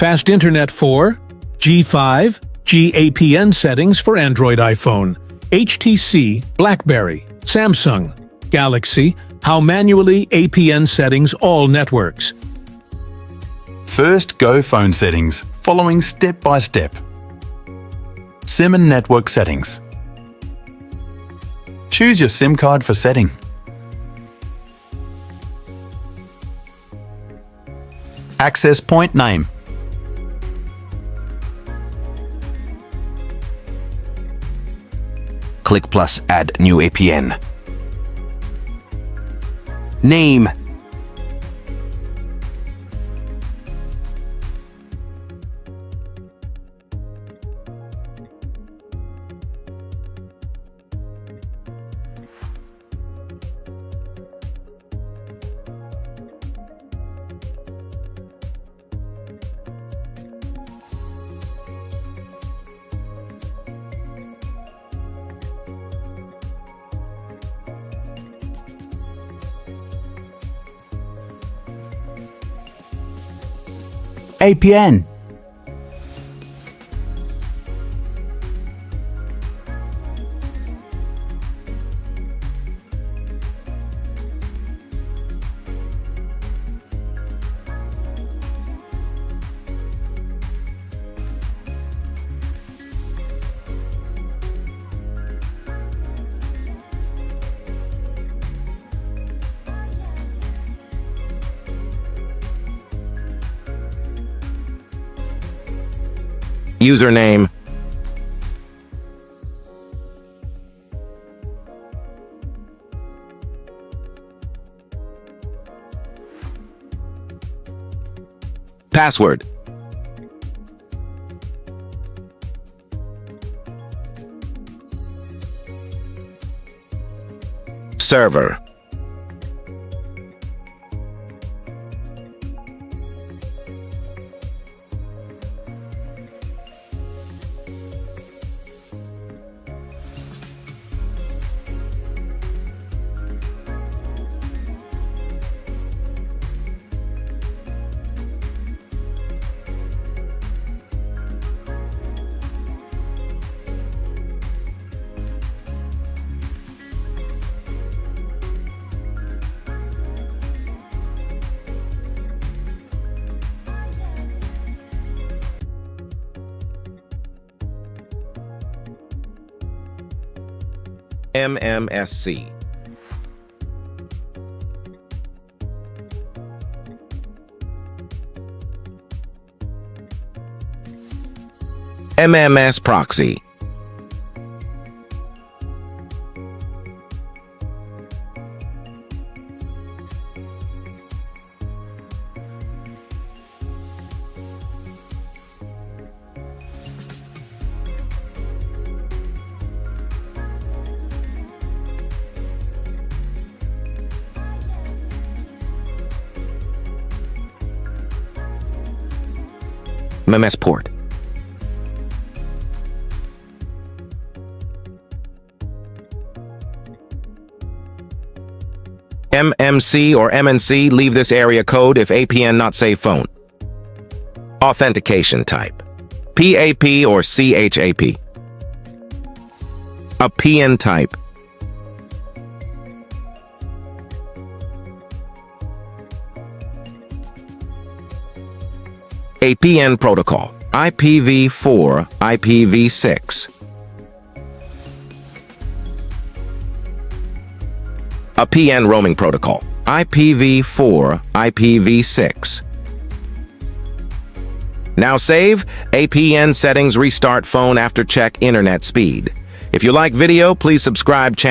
Fast Internet for G5, APN settings for Android iPhone, HTC, BlackBerry, Samsung, Galaxy, how manually APN settings all networks. First, go phone settings, following step by step. SIM and network settings. Choose your SIM card for setting. Access point name. Click plus add new APN. Name. APN. Username. Password. Server. MMSC. MMS proxy. MMS port. MMC or MNC, leave this area code if APN not save phone. Authentication type. PAP or CHAP. APN type. APN protocol, IPv4, IPv6. APN roaming protocol, IPv4, IPv6. Now save, APN settings restart phone after check internet speed. If you like video, please subscribe channel.